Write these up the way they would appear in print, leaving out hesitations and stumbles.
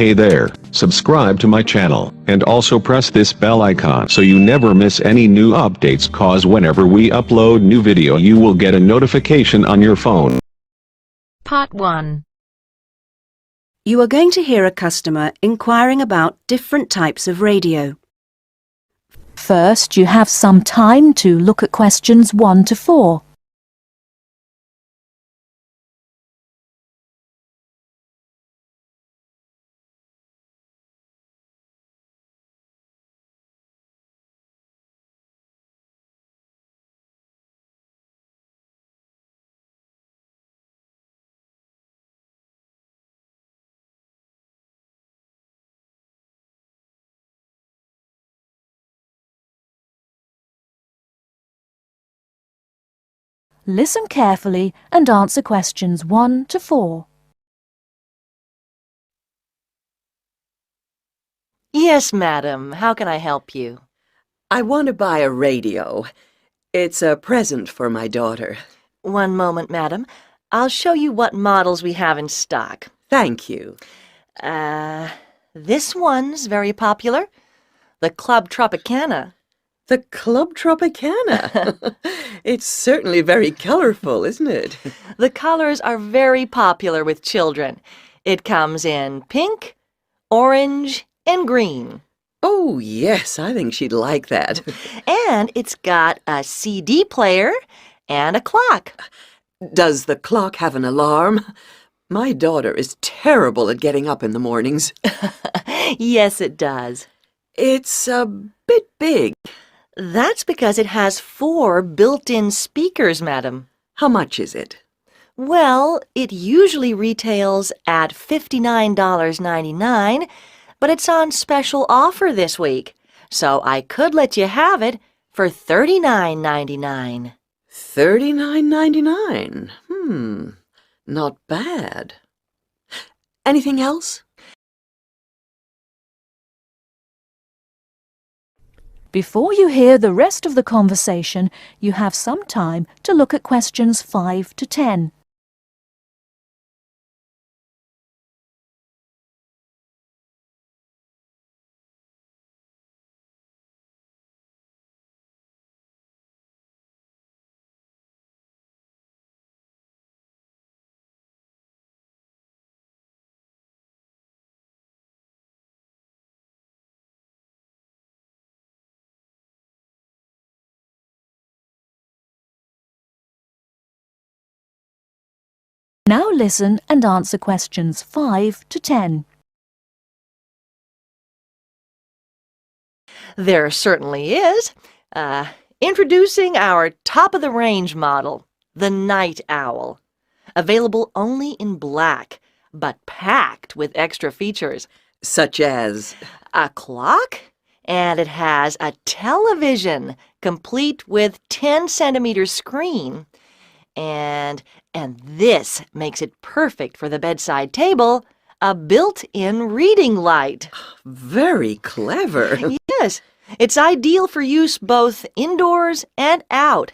Hey there, subscribe to my channel, and also press this bell icon so you never miss any new updates, cause whenever we upload new video you will get a notification on your phone. Part 1. You are going to hear a customer inquiring about different types of radio. First, you have some time to look at questions 1 to 4. Listen carefully and answer questions 1 to 4. Yes, madam. How can I help you? I want to buy a radio. It's a present for my daughter. One moment, madam. I'll show you what models we have in stock. Thank you. This one's very popular. The Club Tropicana. The Club Tropicana. It's certainly very colorful, isn't it? The colors are very popular with children. It comes in pink, orange, and green. Oh, yes, I think she'd like that. And it's got a CD player and a clock. Does the clock have an alarm? My daughter is terrible at getting up in the mornings. Yes, it does. It's a bit big. That's because it has 4 built-in speakers, madam. How much is it? Well, it usually retails at $59.99, but it's on special offer this week, so I could let you have it for $39.99. $39.99. Not bad. Anything else? Before you hear the rest of the conversation, you have some time to look at questions 5 to 10. Now listen and answer questions 5 to 10. There certainly is. Introducing our top-of-the-range model, the Night Owl. Available only in black, but packed with extra features. Such as? A clock, and it has a television, complete with 10-centimeter screen. And this makes it perfect for the bedside table, a built-in reading light. Very clever. Yes, it's ideal for use both indoors and out.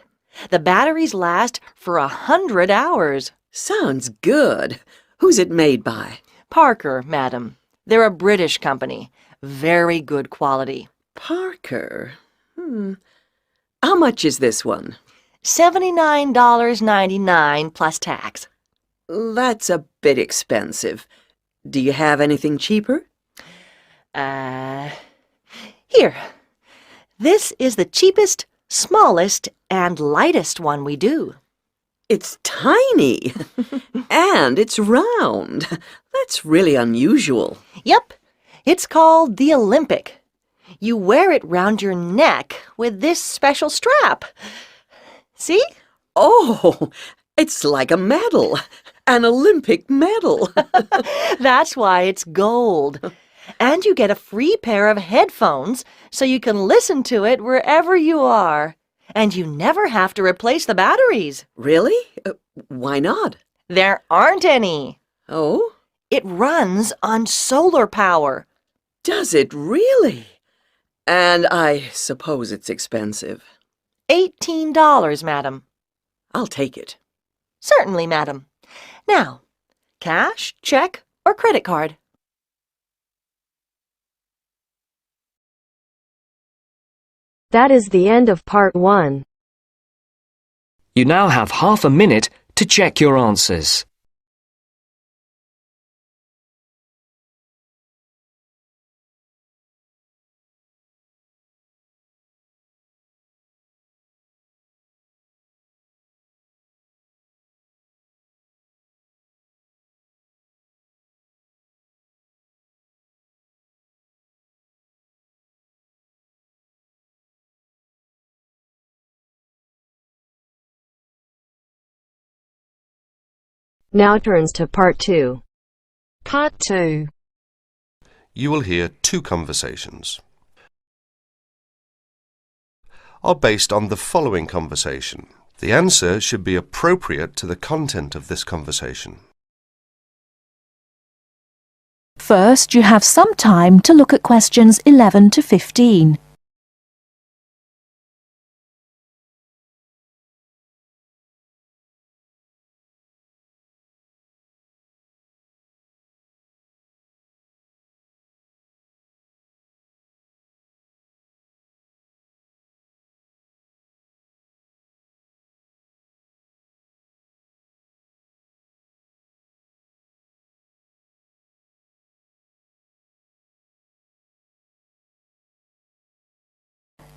The batteries last for 100 hours. Sounds good. Who's it made by? Parker, madam. They're a British company. Very good quality. Parker. How much is this one? $79.99 plus tax. That's a bit expensive. Do you have anything cheaper? Here. This is the cheapest, smallest, and lightest one we do. It's tiny. And it's round. That's really unusual. Yep. It's called the Olympic. You wear it round your neck with this special strap. See? Oh, it's like a medal. An Olympic medal. That's why it's gold. And you get a free pair of headphones so you can listen to it wherever you are. And you never have to replace the batteries. Really? Why not? There aren't any. Oh? It runs on solar power. Does it really? And I suppose it's expensive. $18, madam. I'll take it. Certainly, madam. Now, cash, check, or credit card? That is the end of part 1. You now have half a minute to check your answers. Now turns to part 2. Part 2. You will hear 2 conversations are based on the following conversation. The answer should be appropriate to the content of this conversation. First, you have some time to look at questions 11 to 15.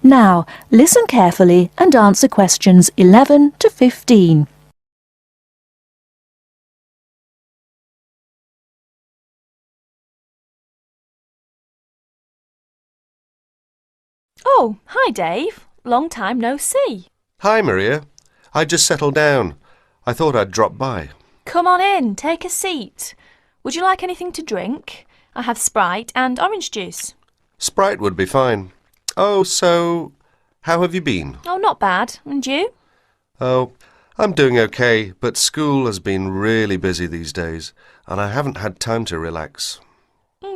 Now, listen carefully and answer questions 11 to 15. Oh, hi Dave. Long time no see. Hi, Maria. I just settled down. I thought I'd drop by. Come on in, take a seat. Would you like anything to drink? I have Sprite and orange juice. Sprite would be fine. Oh, so, how have you been? Oh, not bad. And you? Oh, I'm doing okay, but school has been really busy these days, and I haven't had time to relax.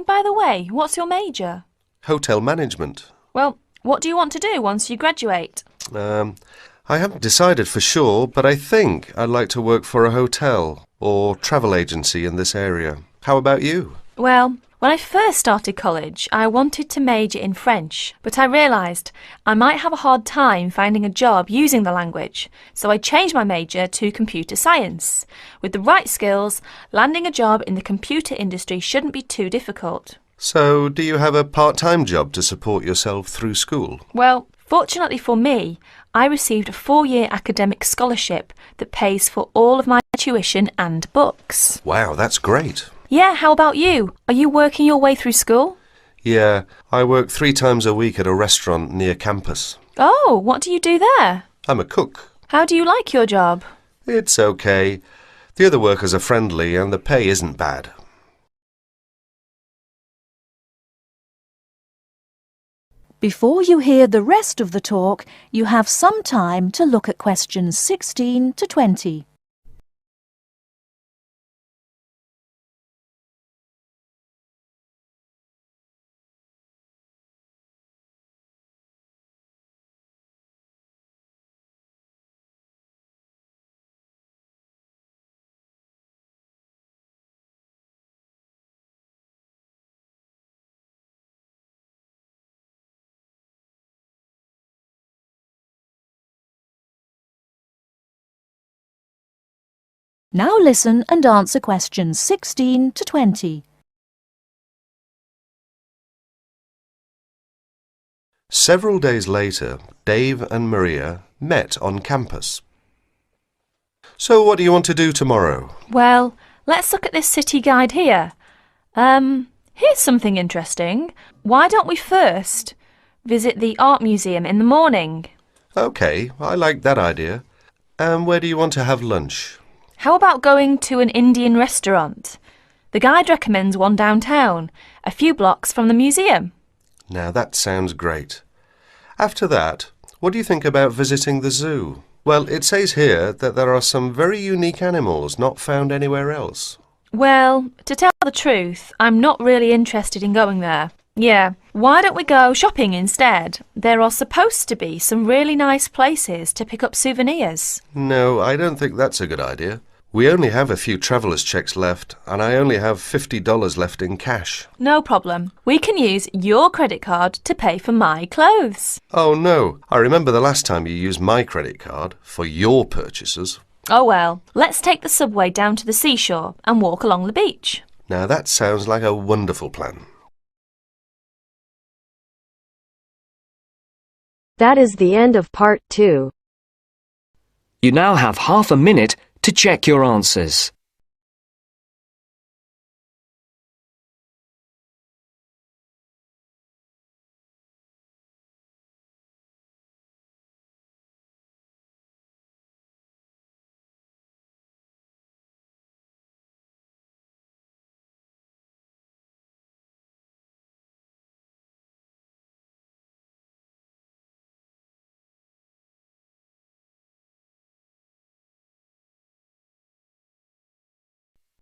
By the way, what's your major? Hotel management. Well, what do you want to do once you graduate? I haven't decided for sure, but I think I'd like to work for a hotel or travel agency in this area. How about you? Well, when I first started college, I wanted to major in French, but I realised I might have a hard time finding a job using the language, so I changed my major to computer science. With the right skills, landing a job in the computer industry shouldn't be too difficult. So, do you have a part-time job to support yourself through school? Well, fortunately for me, I received a 4-year academic scholarship that pays for all of my tuition and books. Wow, that's great. Yeah, how about you? Are you working your way through school? Yeah, I work 3 times a week at a restaurant near campus. Oh, what do you do there? I'm a cook. How do you like your job? It's okay. The other workers are friendly and the pay isn't bad. Before you hear the rest of the talk, you have some time to look at questions 16 to 20. Now listen and answer questions 16 to 20. Several days later, Dave and Maria met on campus. So what do you want to do tomorrow? Well, let's look at this city guide here. Here's something interesting. Why don't we first visit the art museum in the morning? Okay, I like that idea. And where do you want to have lunch? How about going to an Indian restaurant? The guide recommends one downtown, a few blocks from the museum. Now that sounds great. After that, what do you think about visiting the zoo? Well, it says here that there are some very unique animals not found anywhere else. Well, to tell the truth, I'm not really interested in going there. Yeah, why don't we go shopping instead? There are supposed to be some really nice places to pick up souvenirs. No, I don't think that's a good idea. We only have a few traveller's checks left, and I only have $50 left in cash. No problem. We can use your credit card to pay for my clothes. Oh no, I remember the last time you used my credit card for your purchases. Oh well, let's take the subway down to the seashore and walk along the beach. Now that sounds like a wonderful plan. That is the end of part 2. You now have half a minute to check your answers.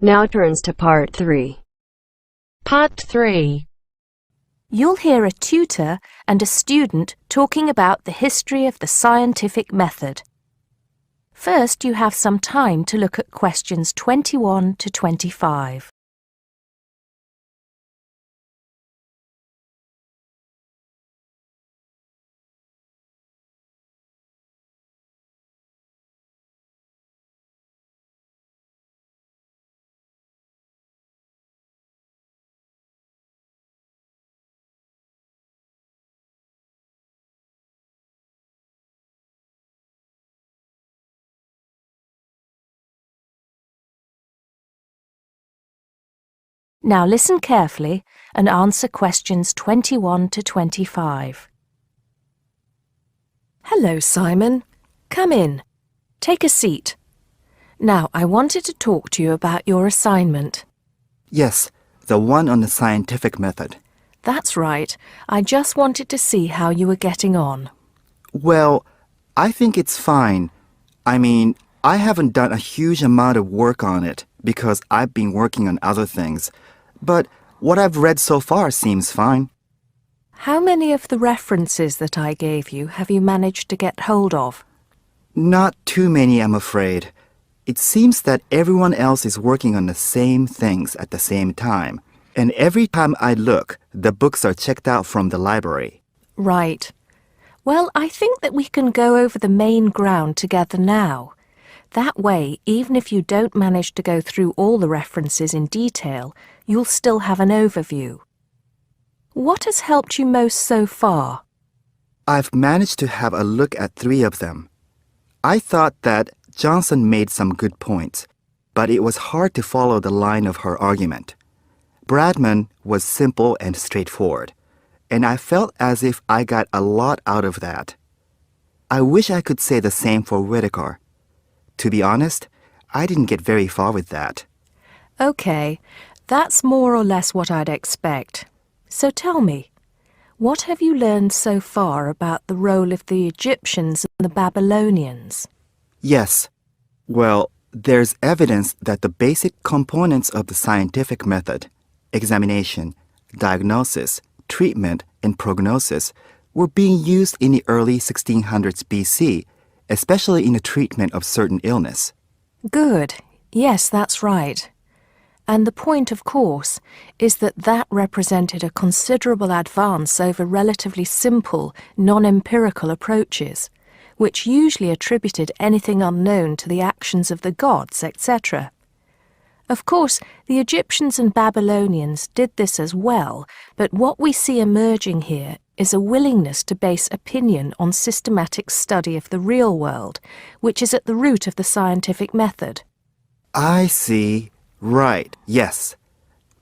Now turns to part 3. Part 3. You'll hear a tutor and a student talking about the history of the scientific method. First, you have some time to look at questions 21 to 25. Now listen carefully and answer questions 21 to 25. Hello, Simon. Come in. Take a seat. Now, I wanted to talk to you about your assignment. Yes, the one on the scientific method. That's right. I just wanted to see how you were getting on. Well, I think it's fine. I mean, I haven't done a huge amount of work on it because I've been working on other things. But what I've read so far seems fine. How many of the references that I gave you have you managed to get hold of? Not too many, I'm afraid. It seems that everyone else is working on the same things at the same time. And every time I look, the books are checked out from the library. Right. Well, I think that we can go over the main ground together now. That way, even if you don't manage to go through all the references in detail, you'll still have an overview. What has helped you most so far? I've managed to have a look at 3 of them. I thought that Johnson made some good points, but it was hard to follow the line of her argument. Bradman was simple and straightforward, and I felt as if I got a lot out of that. I wish I could say the same for Whitaker. To be honest, I didn't get very far with that. Okay, that's more or less what I'd expect. So tell me, what have you learned so far about the role of the Egyptians and the Babylonians? Yes. Well, there's evidence that the basic components of the scientific method, examination, diagnosis, treatment, and prognosis, were being used in the early 1600s BC, especially in the treatment of certain illness. Good. Yes, that's right. And the point, of course, is that that represented a considerable advance over relatively simple, non-empirical approaches, which usually attributed anything unknown to the actions of the gods, etc. Of course, the Egyptians and Babylonians did this as well, but what we see emerging here is a willingness to base opinion on systematic study of the real world, which is at the root of the scientific method. I see. Right, yes.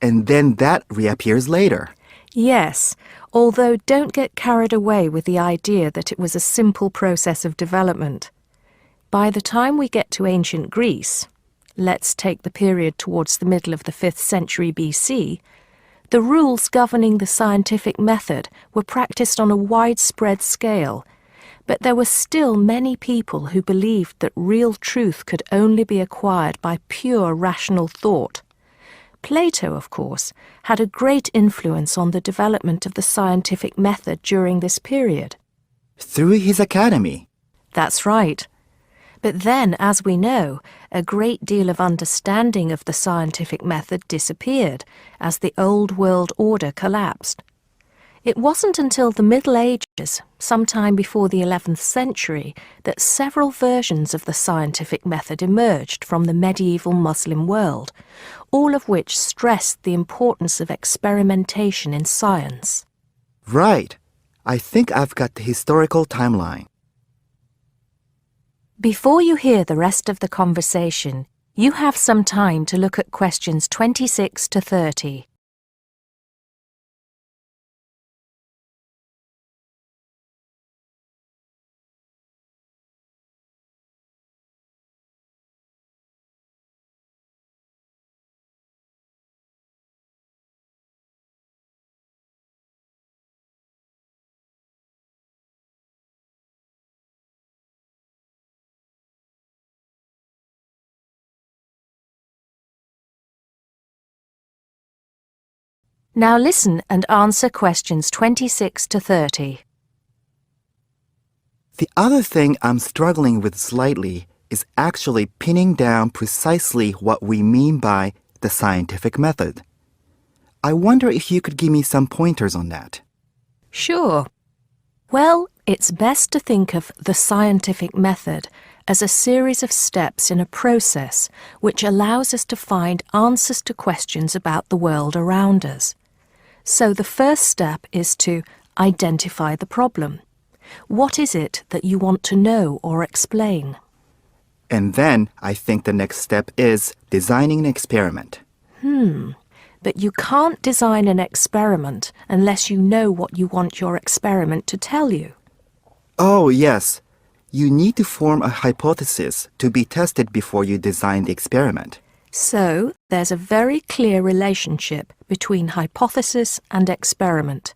And then that reappears later. Yes, although don't get carried away with the idea that it was a simple process of development. By the time we get to ancient Greece, let's take the period towards the middle of the 5th century BC, the rules governing the scientific method were practiced on a widespread scale, but there were still many people who believed that real truth could only be acquired by pure rational thought. Plato, of course, had a great influence on the development of the scientific method during this period. Through his academy. That's right. But then, as we know, a great deal of understanding of the scientific method disappeared as the old world order collapsed. It wasn't until the Middle Ages, sometime before the 11th century, that several versions of the scientific method emerged from the medieval Muslim world, all of which stressed the importance of experimentation in science. Right. I think I've got the historical timeline. Before you hear the rest of the conversation, you have some time to look at questions 26 to 30. Now listen and answer questions 26 to 30. The other thing I'm struggling with slightly is actually pinning down precisely what we mean by the scientific method. I wonder if you could give me some pointers on that. Sure. Well, it's best to think of the scientific method as a series of steps in a process which allows us to find answers to questions about the world around us. So the first step is to identify the problem. What is it that you want to know or explain? And then I think the next step is designing an experiment. But you can't design an experiment unless you know what you want your experiment to tell you. Oh, yes. You need to form a hypothesis to be tested before you design the experiment. So, there's a very clear relationship between hypothesis and experiment.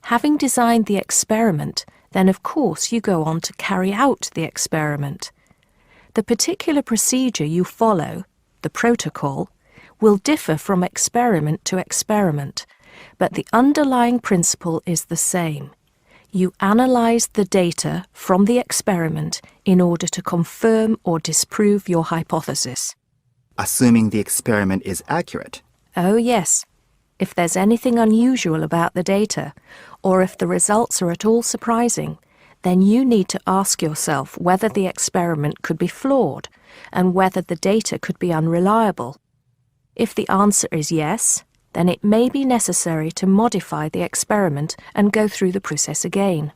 Having designed the experiment, then of course you go on to carry out the experiment. The particular procedure you follow, the protocol, will differ from experiment to experiment, but the underlying principle is the same. You analyze the data from the experiment in order to confirm or disprove your hypothesis. Assuming the experiment is accurate. Oh yes. If there's anything unusual about the data, or if the results are at all surprising, then you need to ask yourself whether the experiment could be flawed and whether the data could be unreliable. If the answer is yes, then it may be necessary to modify the experiment and go through the process again.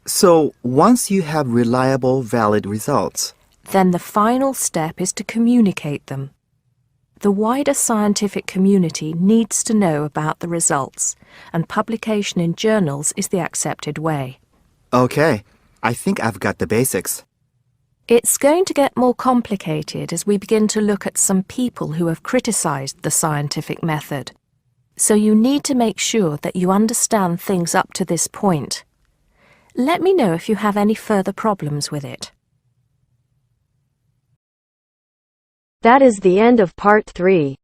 So, once you have reliable, valid results, then the final step is to communicate them. The wider scientific community needs to know about the results, and publication in journals is the accepted way. Okay, I think I've got the basics. It's going to get more complicated as we begin to look at some people who have criticized the scientific method. So you need to make sure that you understand things up to this point. Let me know if you have any further problems with it. That is the end of part 3.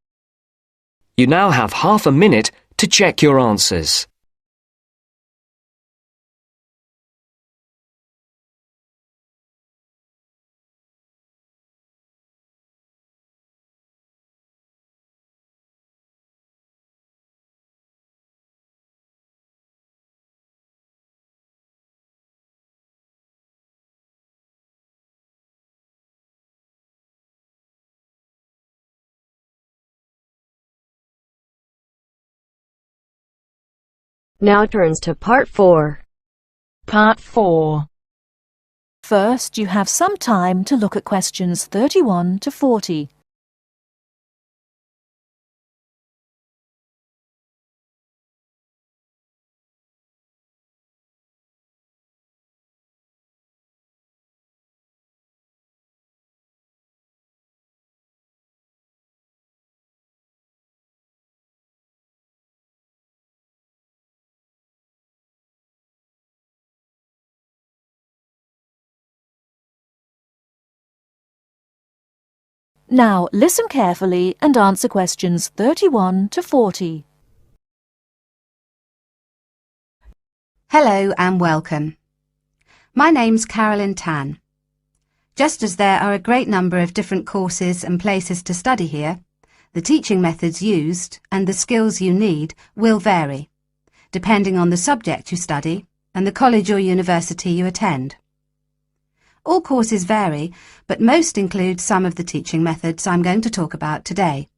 You now have half a minute to check your answers. Now turns to part 4. Part 4. First, you have some time to look at questions 31 to 40. Now listen carefully and answer questions 31 to 40. Hello and welcome. My name's Carolyn Tan. Just as there are a great number of different courses and places to study here, the teaching methods used and the skills you need will vary, depending on the subject you study and the college or university you attend. All courses vary, but most include some of the teaching methods I'm going to talk about today.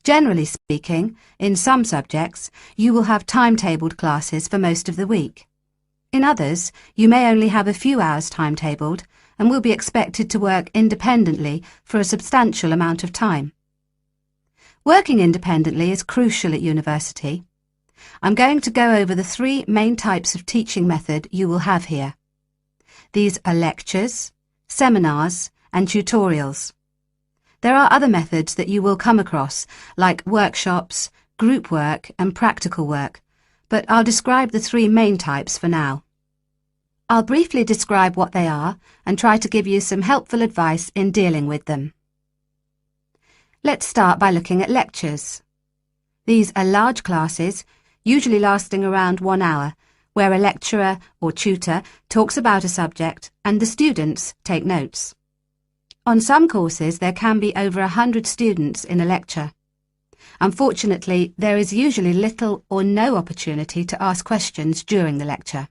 Generally speaking, in some subjects, you will have timetabled classes for most of the week. In others, you may only have a few hours timetabled and will be expected to work independently for a substantial amount of time. Working independently is crucial at university. I'm going to go over the three main types of teaching method you will have here. These are lectures, seminars, and tutorials. There are other methods that you will come across, like workshops, group work, and practical work, but I'll describe the three main types for now. I'll briefly describe what they are and try to give you some helpful advice in dealing with them. Let's start by looking at lectures. These are large classes, usually lasting around 1 hour, where a lecturer or tutor talks about a subject and the students take notes. On some courses, there can be over 100 students in a lecture. Unfortunately, there is usually little or no opportunity to ask questions during the lecture.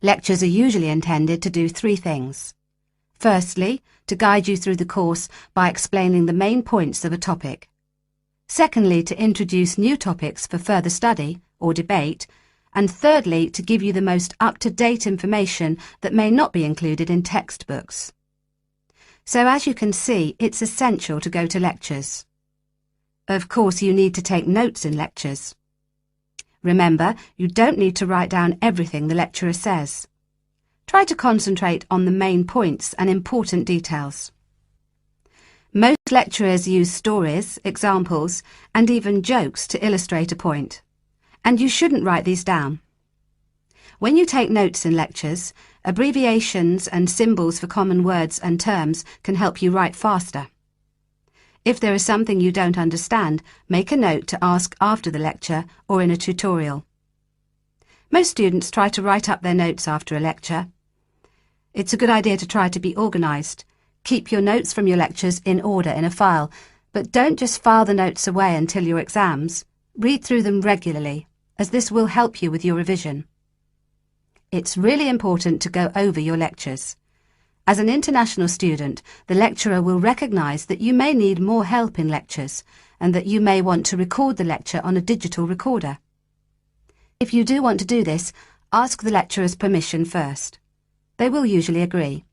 Lectures are usually intended to do three things. Firstly, to guide you through the course by explaining the main points of a topic. Secondly, to introduce new topics for further study or debate. And thirdly, to give you the most up-to-date information that may not be included in textbooks. So as you can see, it's essential to go to lectures. Of course, you need to take notes in lectures. Remember, you don't need to write down everything the lecturer says. Try to concentrate on the main points and important details. Most lecturers use stories, examples, and even jokes to illustrate a point, and you shouldn't write these down. When you take notes in lectures, abbreviations and symbols for common words and terms can help you write faster. If there is something you don't understand, make a note to ask after the lecture or in a tutorial. Most students try to write up their notes after a lecture. It's a good idea to try to be organised. Keep your notes from your lectures in order in a file, but don't just file the notes away until your exams. Read through them regularly, as this will help you with your revision. It's really important to go over your lectures. As an international student, the lecturer will recognise that you may need more help in lectures and that you may want to record the lecture on a digital recorder. If you do want to do this, ask the lecturer's permission first. They will usually agree.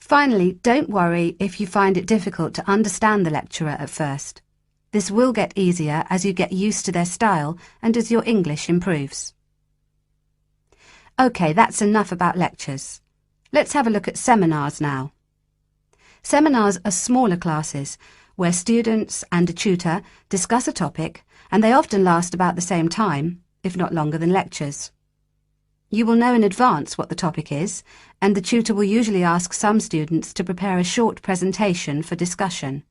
Finally, don't worry if you find it difficult to understand the lecturer at first. This will get easier as you get used to their style and as your English improves. OK, that's enough about lectures. Let's have a look at seminars now. Seminars are smaller classes where students and a tutor discuss a topic, and they often last about the same time, if not longer than lectures. You will know in advance what the topic is, and the tutor will usually ask some students to prepare a short presentation for discussion.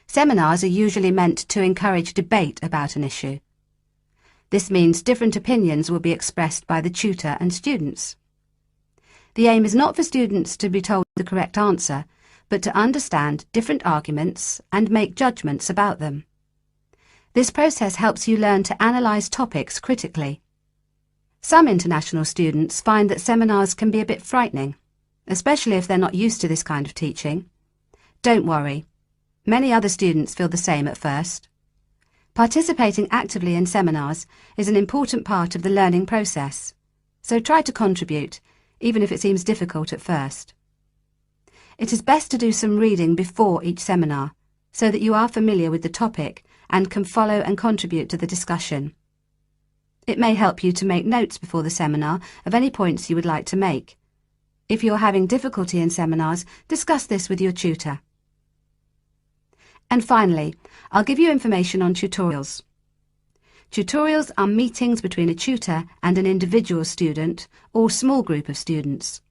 Seminars are usually meant to encourage debate about an issue. This means different opinions will be expressed by the tutor and students. The aim is not for students to be told the correct answer, but to understand different arguments and make judgments about them. This process helps you learn to analyse topics critically. Some international students find that seminars can be a bit frightening, especially if they're not used to this kind of teaching. Don't worry. Many other students feel the same at first. Participating actively in seminars is an important part of the learning process, so try to contribute, even if it seems difficult at first. It is best to do some reading before each seminar, so that you are familiar with the topic and can follow and contribute to the discussion. It may help you to make notes before the seminar of any points you would like to make. If you're having difficulty in seminars, discuss this with your tutor. And finally, I'll give you information on tutorials. Tutorials are meetings between a tutor and an individual student or small group of students.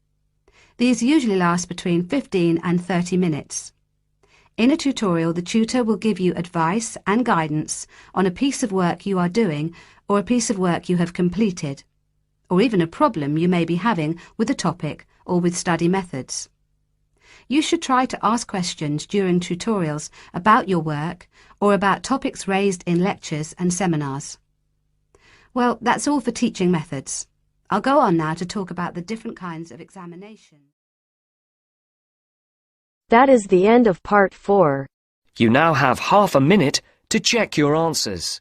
These usually last between 15 and 30 minutes. In a tutorial, the tutor will give you advice and guidance on a piece of work you are doing or a piece of work you have completed. or even a problem you may be having with a topic or with study methods. You should try to ask questions during tutorials about your work or about topics raised in lectures and seminars. Well, that's all for teaching methods. I'll go on now to talk about the different kinds of examination. That is the end of part 4. You now have half a minute to check your answers.